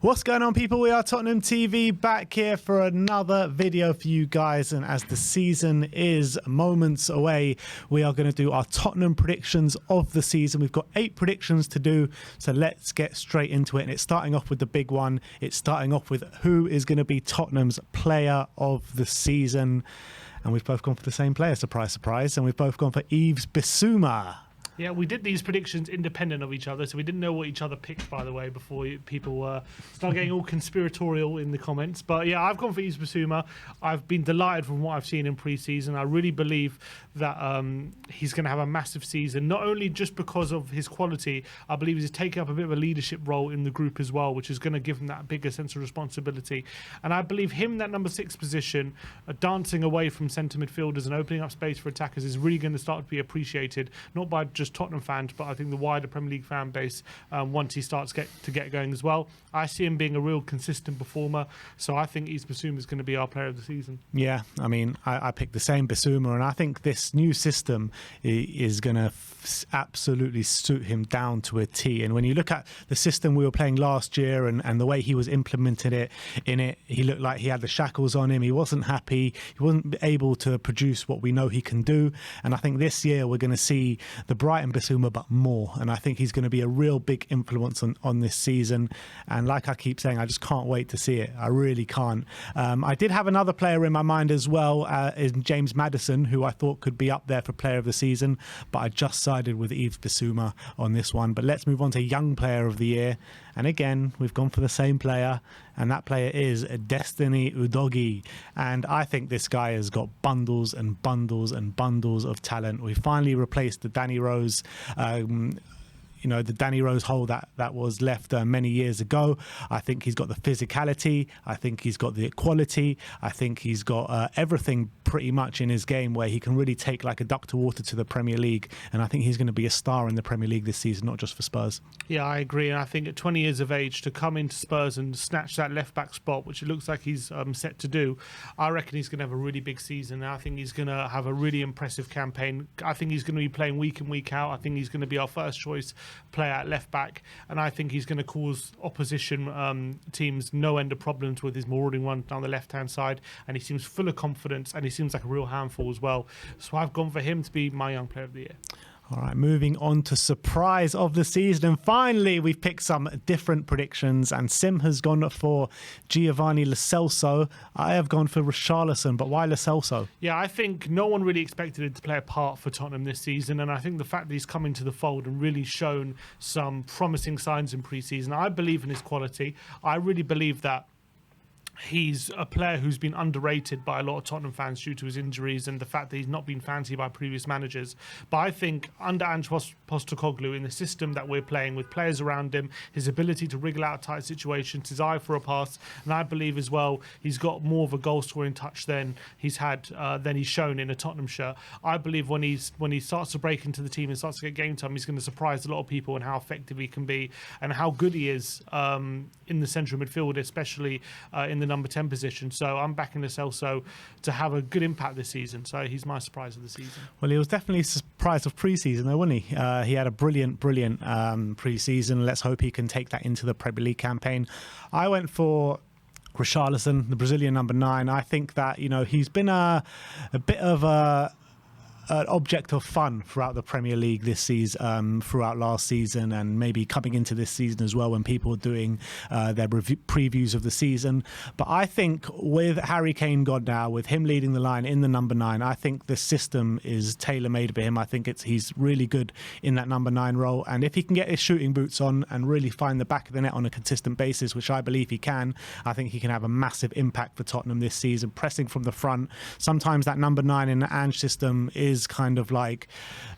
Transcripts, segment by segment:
What's going on, people? We are Tottenham TV, back here for another video for you guys. And as the season is moments away, we are going to do our Tottenham predictions of the season. We've got 8 predictions to do, so let's get straight into it. And it's starting off with the big one. It's starting off with who is going to be Tottenham's player of the season. And we've both gone for the same player, surprise, surprise. And we've both gone for Yves Bissouma. Yeah, we did these predictions independent of each other, so we didn't know what each other picked, by the way, before people start getting all conspiratorial in the comments. But yeah, I've gone for Yves Bissouma. I've been delighted from what I've seen in pre-season. I really believe that he's going to have a massive season, not only just because of his quality. I believe he's taking up a bit of a leadership role in the group as well, which is going to give him that bigger sense of responsibility. And I believe him, that number 6 position, dancing away from centre midfielders and opening up space for attackers, is really going to start to be appreciated, not by just Tottenham fans, but I think the wider Premier League fan base, once he starts to get going as well. I see him being a real consistent performer, so I think Yves Bissouma is going to be our player of the season. Yeah, I mean, I picked the same Bissouma, and I think this new system is going to absolutely suit him down to a T. And when you look at the system we were playing last year and the way he was implementing it, he looked like he had the shackles on him. He wasn't happy. He wasn't able to produce what we know he can do. And I think this year we're going to see the Brighton Bissouma, but more. And I think he's going to be a real big influence on this season. And like I keep saying, I just can't wait to see it. I really can't. I did have another player in my mind as well, in James Maddison, who I thought could be up there for player of the season, but I just sided with Yves Bissouma on this one. But let's move on to young player of the year. And again, we've gone for the same player, and that player is Destiny Udogie. And I think this guy has got bundles and bundles and bundles of talent. We finally replaced the Danny Rose the Danny Rose hole that was left many years ago. I think he's got the physicality. I think he's got the quality. I think he's got everything pretty much in his game where he can really take like a duck to water to the Premier League. And I think he's going to be a star in the Premier League this season, not just for Spurs. Yeah, I agree. And I think at 20 years of age, to come into Spurs and snatch that left-back spot, which it looks like he's set to do, I reckon he's going to have a really big season. And I think he's going to have a really impressive campaign. I think he's going to be playing week in, week out. I think he's going to be our first choice player at left back, and I think he's going to cause opposition teams no end of problems with his marauding run down the left hand side, and he seems full of confidence, and he seems like a real handful as well. So I've gone for him to be my young player of the year. All right, moving on to surprise of the season. And finally, we've picked some different predictions. And Sim has gone for Giovanni Lo Celso. I have gone for Richarlison, but why Lo Celso? Yeah, I think no one really expected him to play a part for Tottenham this season. And I think the fact that he's come into the fold and really shown some promising signs in pre-season, I believe in his quality. I really believe that he's a player who's been underrated by a lot of Tottenham fans due to his injuries and the fact that he's not been fancied by previous managers. But I think under Ange Postecoglou, in the system that we're playing with players around him, his ability to wriggle out tight situations, his eye for a pass, and I believe as well he's got more of a goal scoring touch than he's shown in a Tottenham shirt. I believe when he starts to break into the team and starts to get game time, he's going to surprise a lot of people and how effective he can be and how good he is in the central midfield, especially in the number 10 position. So I'm backing Lo Celso to have a good impact this season. So he's my surprise of the season. Well, he was definitely a surprise of pre-season though, wasn't he? He had a brilliant pre-season. Let's hope he can take that into the Premier League campaign. I went for Richarlison, the Brazilian number 9. I think that, he's been a bit of an object of fun throughout the Premier League this season, throughout last season, and maybe coming into this season as well when people are doing their previews of the season. But I think with Harry Kane gone now, with him leading the line in the number 9, I think the system is tailor-made for him. I think he's really good in that number 9 role, and if he can get his shooting boots on and really find the back of the net on a consistent basis, which I believe he can, I think he can have a massive impact for Tottenham this season, pressing from the front. Sometimes that number 9 in the Ange system is kind of like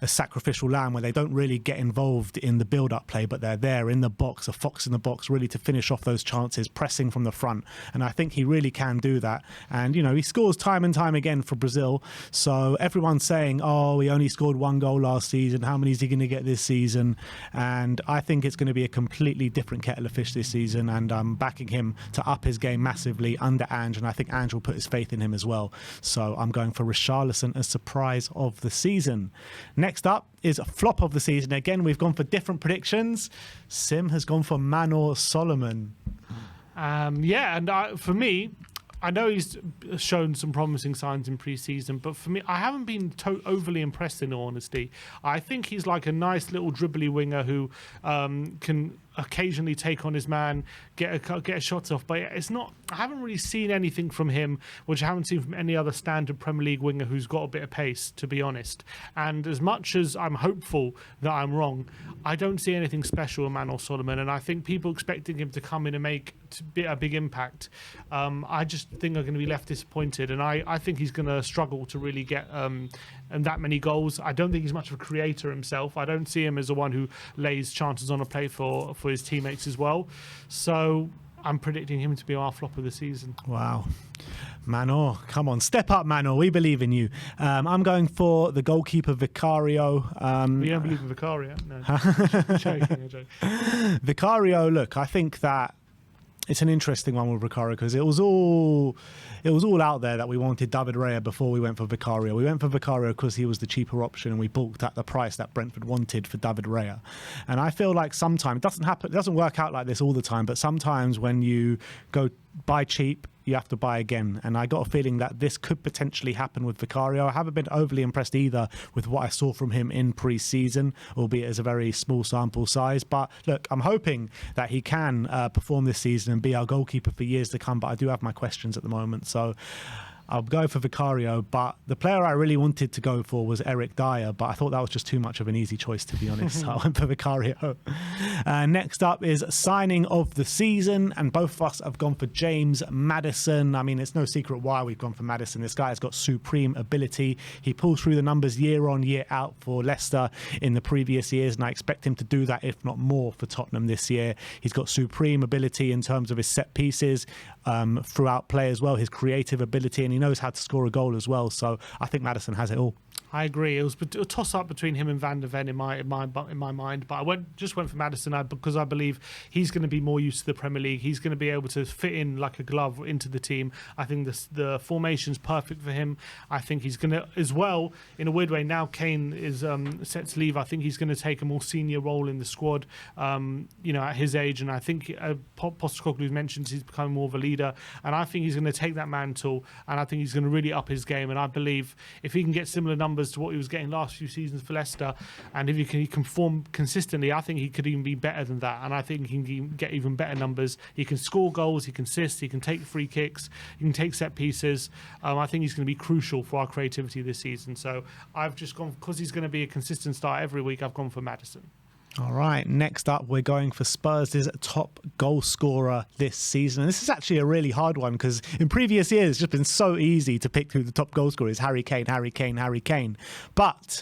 a sacrificial lamb where they don't really get involved in the build-up play, but they're there in the box, a fox in the box, really to finish off those chances, pressing from the front. And I think he really can do that. And, he scores time and time again for Brazil. So everyone's saying, oh, he only scored 1 goal last season. How many is he going to get this season? And I think it's going to be a completely different kettle of fish this season. And I'm backing him to up his game massively under Ange. And I think Ange will put his faith in him as well. So I'm going for Richarlison, a surprise of the season. Next up is a flop of the season. Again, we've gone for different predictions. Sim has gone for Manor Solomon. Yeah, and for me, I know he's shown some promising signs in pre-season, but for me, I haven't been overly impressed, in all honesty. I think he's like a nice little dribbly winger who can occasionally take on his man, get shots off, but it's not. I haven't really seen anything from him which I haven't seen from any other standard Premier League winger who's got a bit of pace, to be honest. And as much as I'm hopeful that I'm wrong, I don't see anything special in Manor Solomon, and I think people expecting him to come in and make a big impact, I just think are going to be left disappointed, and I think he's going to struggle to really get that many goals. I don't think he's much of a creator himself. I don't see him as the one who lays chances on a plate for his teammates as well. So I'm predicting him to be our flop of the season. Wow. Manor, come on, step up, Manor. We believe in you. I'm going for the goalkeeper, Vicario. You don't believe in Vicario? No. joking. Vicario, look, I think that it's an interesting one with Vicario because it was all out there that we wanted David Raya before we went for Vicario. We went for Vicario because he was the cheaper option, and we balked at the price that Brentford wanted for David Raya. And I feel like sometimes it doesn't work out like this all the time, but sometimes when you go buy cheap, you have to buy again. And I got a feeling that this could potentially happen with Vicario. I haven't been overly impressed either with what I saw from him in pre-season, albeit as a very small sample size. But look, I'm hoping that he can perform this season and be our goalkeeper for years to come. But I do have my questions at the moment. So I'll go for Vicario, but the player I really wanted to go for was Eric Dyer, but I thought that was just too much of an easy choice, to be honest. So I went for Vicario. Next up is signing of the season, and both of us have gone for James Maddison. I mean, it's no secret why we've gone for Maddison. This guy has got supreme ability. He pulls through the numbers year on, year out for Leicester in the previous years, and I expect him to do that, if not more, for Tottenham this year. He's got supreme ability in terms of his set pieces throughout play as well, his creative ability, and he knows how to score a goal as well. So I think Maddison has it all. I agree. It was a toss-up between him and Van der Ven in my mind, but I just went for Maddison because I believe he's going to be more used to the Premier League. He's going to be able to fit in like a glove into the team. I think the formation's perfect for him. I think he's going to, as well, in a weird way, now Kane is set to leave, I think he's going to take a more senior role in the squad, at his age, and I think Postecoglou mentions he's becoming more of a leader, and I think he's going to take that mantle, and I think he's going to really up his game, and I believe if he can get similar numbers to what he was getting last few seasons for Leicester, and if he can perform consistently, I think he could even be better than that, and I think he can get even better numbers. He can score goals, he can assist, he can take free kicks, he can take set pieces. I think he's going to be crucial for our creativity this season, so I've just gone, because he's going to be a consistent start every week, I've gone for Maddison. All right, next up, we're going for Spurs' top goal scorer this season. And this is actually a really hard one because in previous years, it's just been so easy to pick who the top goal scorer is. Harry Kane, Harry Kane, Harry Kane. But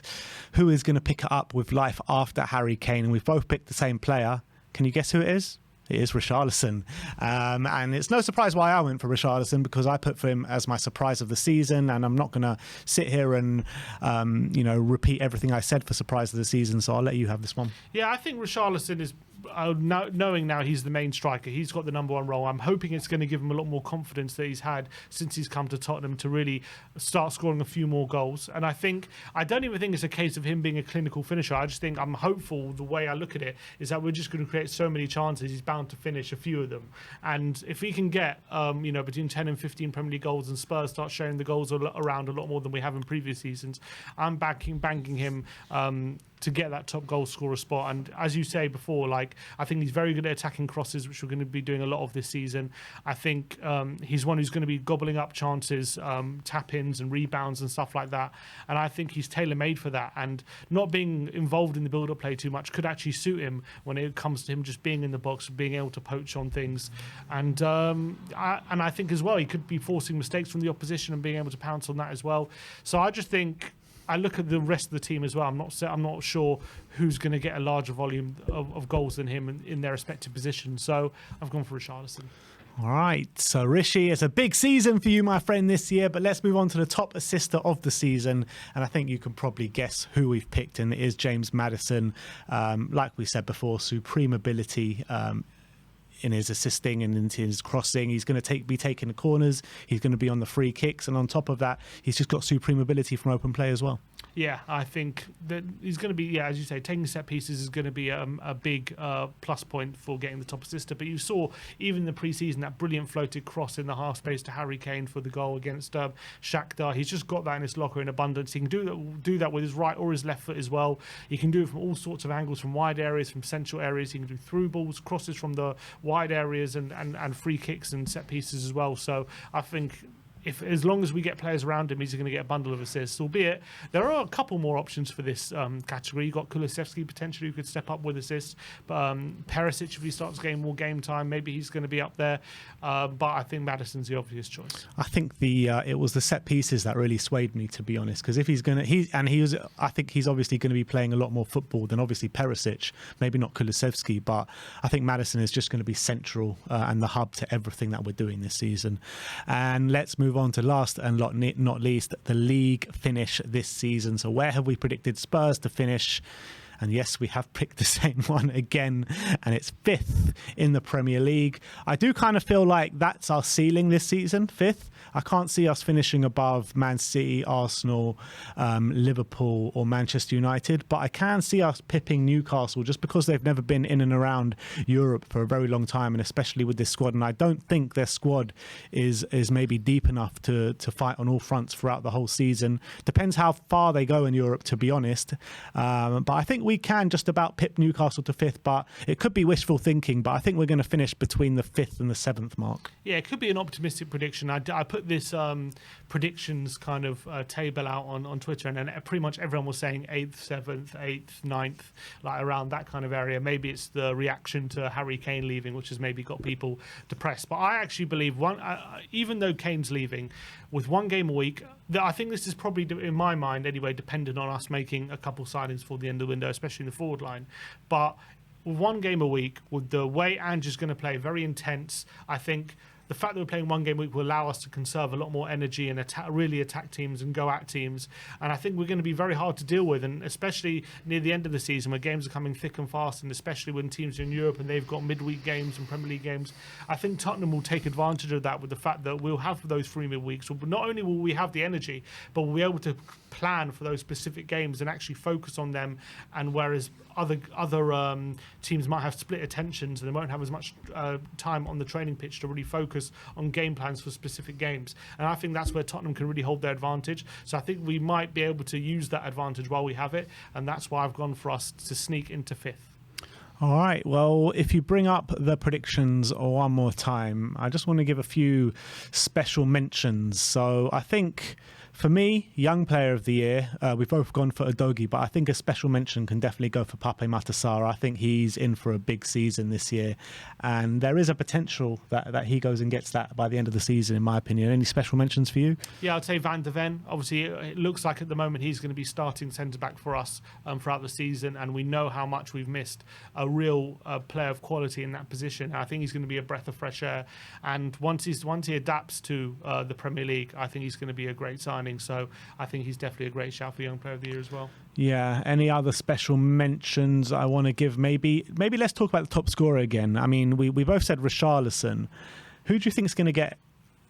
who is going to pick it up with life after Harry Kane? And we've both picked the same player. Can you guess who it is? It is Richarlison. And it's no surprise why I went for Richarlison, because I put for him as my surprise of the season, and I'm not going to sit here and repeat everything I said for surprise of the season, so I'll let you have this one. Yeah, I think Richarlison is, knowing now he's the main striker, he's got the number one role. I'm hoping it's going to give him a lot more confidence that he's had since he's come to Tottenham to really start scoring a few more goals. And I don't even think it's a case of him being a clinical finisher. I just think I'm hopeful, the way I look at it, is that we're just going to create so many chances, he's bound to finish a few of them. And if he can get between 10 and 15 Premier League goals, and Spurs start sharing the goals around a lot more than we have in previous seasons, I'm banking him to get that top goal scorer spot. And as you say before, I think he's very good at attacking crosses, which we're going to be doing a lot of this season. I think he's one who's going to be gobbling up chances, tap-ins and rebounds and stuff like that. And I think he's tailor-made for that. And not being involved in the build-up play too much could actually suit him when it comes to him just being in the box, being able to poach on things. And I think as well, he could be forcing mistakes from the opposition and being able to pounce on that as well. So I just think, I look at the rest of the team as well. I'm not sure who's going to get a larger volume of goals than him in their respective positions. So I've gone for Richarlison. All right, so Rishi, it's a big season for you, my friend, this year, but let's move on to the top assister of the season, and I think you can probably guess who we've picked, and it is James Maddison. Like we said before, supreme ability his assisting and in his crossing. He's going to be taking the corners. He's going to be on the free kicks, and on top of that, he's just got supreme ability from open play as well. Yeah, I think that he's going to be, as you say, taking set pieces is going to be a big plus point for getting the top assister. But you saw even in the pre-season that brilliant floated cross in the half space to Harry Kane for the goal against Shakhtar. He's just got that in his locker in abundance. He can do that with his right or his left foot as well. He can do it from all sorts of angles, from wide areas, from central areas. He can do through balls, crosses from the wide areas, and free kicks and set pieces as well. So I think, as long as we get players around him, he's going to get a bundle of assists. Albeit there are a couple more options for this category. You've got Kulusevski potentially who could step up with assists, but Perisic, if he starts getting more game time, maybe he's going to be up there. But I think Maddison's the obvious choice. I think it was the set pieces that really swayed me, to be honest. Because if I think he's obviously going to be playing a lot more football than obviously Perisic. Maybe not Kulusevski, but I think Maddison is just going to be central and the hub to everything that we're doing this season. And let's move on to last and not least, the league finish this season. So where have we predicted Spurs to finish? And yes, we have picked the same one again, and it's 5th in the Premier League. I do kind of feel like that's our ceiling this season, 5th. I can't see us finishing above Man City, Arsenal, Liverpool or Manchester United, but I can see us pipping Newcastle just because they've never been in and around Europe for a very long time, and especially with this squad. And I don't think their squad is maybe deep enough to fight on all fronts throughout the whole season. Depends how far they go in Europe, to be honest. But I think we can just about pip Newcastle to 5th, but it could be wishful thinking, but I think we're going to finish between the 5th and the 7th mark. Yeah, it could be an optimistic prediction. I put this predictions kind of table out on Twitter, and then pretty much everyone was saying 8th, 7th, 8th, 9th, like around that kind of area. Maybe it's the reaction to Harry Kane leaving, which has maybe got people depressed. But I actually believe, even though Kane's leaving, with one game a week, I think this is probably, in my mind anyway, dependent on us making a couple signings for the end of the window, especially in the forward line. But with one game a week, with the way Ange's going to play, very intense, I think the fact that we're playing one game a week will allow us to conserve a lot more energy and really attack teams and go at teams. And I think we're going to be very hard to deal with, and especially near the end of the season where games are coming thick and fast, and especially when teams are in Europe and they've got midweek games and Premier League games. I think Tottenham will take advantage of that with the fact that we'll have those 3 midweeks. So not only will we have the energy, but we'll be able to plan for those specific games and actually focus on them. And whereas other teams might have split attentions and they won't have as much time on the training pitch to really focus on game plans for specific games. And I think that's where Tottenham can really hold their advantage. So I think we might be able to use that advantage while we have it. And that's why I've gone for us to sneak into 5th. All right. Well, if you bring up the predictions one more time, I just want to give a few special mentions. So I think, for me, Young Player of the Year, we've both gone for Udogie, but I think a special mention can definitely go for Pape Matar. I think he's in for a big season this year, and there is a potential that he goes and gets that by the end of the season, in my opinion. Any special mentions for you? Yeah, I'd say Van der Ven. Obviously, it looks like at the moment he's going to be starting centre-back for us throughout the season, and we know how much we've missed a real player of quality in that position. I think he's going to be a breath of fresh air, and once he adapts to the Premier League, I think he's going to be a great signing. So I think he's definitely a great shout for Young Player of the Year as well. Yeah. Any other special mentions I want to give? Maybe let's talk about the top scorer again. I mean, we both said Richarlison. Who do you think is going to get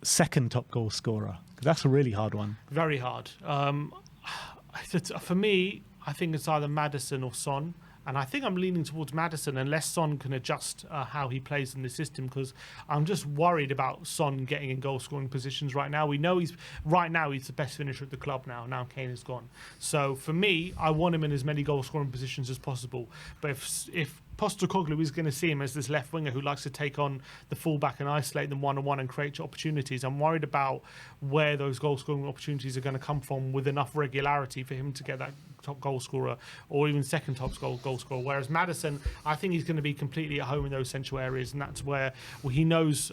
second top goal scorer? Because that's a really hard one. Very hard. For me, I think it's either Maddison or Son. And I think I'm leaning towards Maddison unless Son can adjust how he plays in the system, because I'm just worried about Son getting in goal-scoring positions right now. We know he's the best finisher at the club now Kane is gone. So for me, I want him in as many goal-scoring positions as possible. But if Postecoglou is going to see him as this left winger who likes to take on the fullback and isolate them one-on-one and create opportunities, I'm worried about where those goal-scoring opportunities are going to come from with enough regularity for him to get that top goal scorer or even second top goal scorer. Whereas Maddison, I think he's going to be completely at home in those central areas, and that's where he knows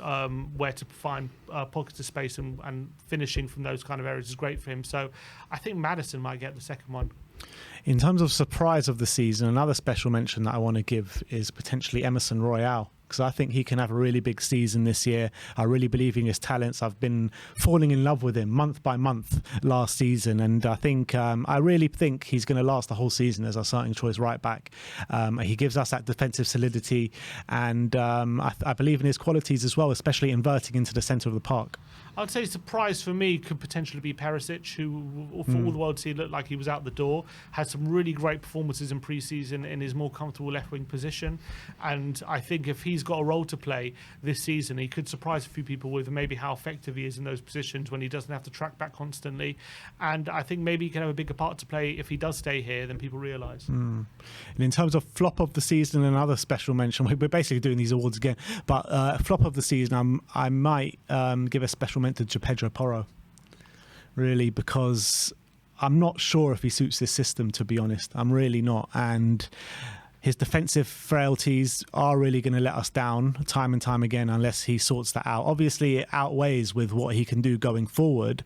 where to find pockets of space, and finishing from those kind of areas is great for him. So I think Maddison might get the second one. In terms of surprise of the season, another special mention that I want to give is potentially Emerson Royale. because I think he can have a really big season this year. I really believe in his talents. I've been falling in love with him month by month last season, and I really think he's going to last the whole season as our starting choice right back. He gives us that defensive solidity, and I believe in his qualities as well, especially inverting into the centre of the park. I'd say surprise for me could potentially be Perisic, who for all the world to see looked like he was out the door. Had some really great performances in pre-season in his more comfortable left-wing position, and I think if he's got a role to play this season, he could surprise a few people with maybe how effective he is in those positions when he doesn't have to track back constantly. And I think maybe he can have a bigger part to play if he does stay here than people realise. And in terms of flop of the season, another special mention, we're basically doing these awards again, but flop of the season, I might give a special mention to Pedro Porro, really, because I'm not sure if he suits this system, to be honest. I'm really not. And his defensive frailties are really going to let us down time and time again unless he sorts that out. Obviously, it outweighs with what he can do going forward,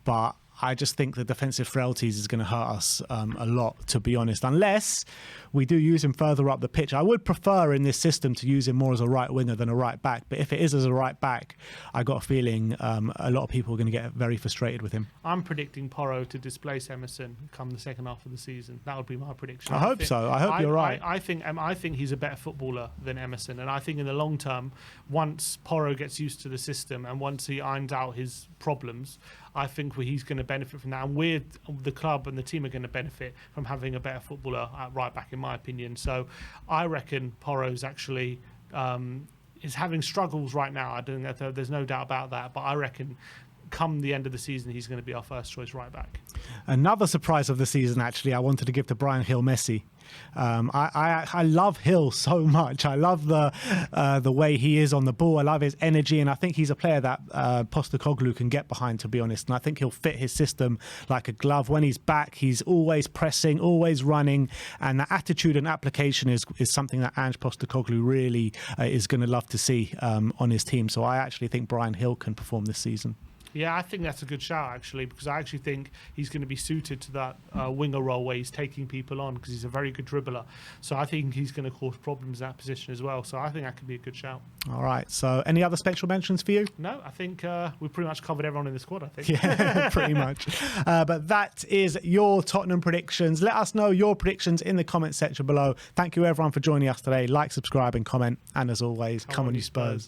but I just think the defensive frailties is going to hurt us a lot, to be honest, unless we do use him further up the pitch. I would prefer in this system to use him more as a right winger than a right back, but if it is as a right back, I got a feeling a lot of people are going to get very frustrated with him. I'm predicting Porro to displace Emerson come the second half of the season. That would be my prediction. I hope so. I hope you're right. I think he's a better footballer than Emerson, and I think in the long term, once Porro gets used to the system and once he irons out his problems, I think he's going to benefit from that, and the club and the team are going to benefit from having a better footballer at right back, in my opinion. So I reckon Porro's actually is having struggles right now. I don't know, there's no doubt about that, but I reckon come the end of the season, he's going to be our first choice right back. Another surprise of the season, actually, I wanted to give to Bryan Hill-Messi. I love Hill so much. I love the way he is on the ball. I love his energy, and I think he's a player that Postecoglou can get behind, to be honest. And I think he'll fit his system like a glove. When he's back, he's always pressing, always running, and the attitude and application is something that Ange Postecoglou really is going to love to see on his team. So I actually think Bryan Hill can perform this season. Yeah, I think that's a good shout, actually, because I actually think he's going to be suited to that winger role where he's taking people on, because he's a very good dribbler. So I think he's going to cause problems in that position as well. So I think that could be a good shout. All right. So any other special mentions for you? No, I think we've pretty much covered everyone in the squad, I think. Yeah, pretty much. But that is your Tottenham predictions. Let us know your predictions in the comment section below. Thank you, everyone, for joining us today. Like, subscribe and comment. And as always, come on, you Spurs.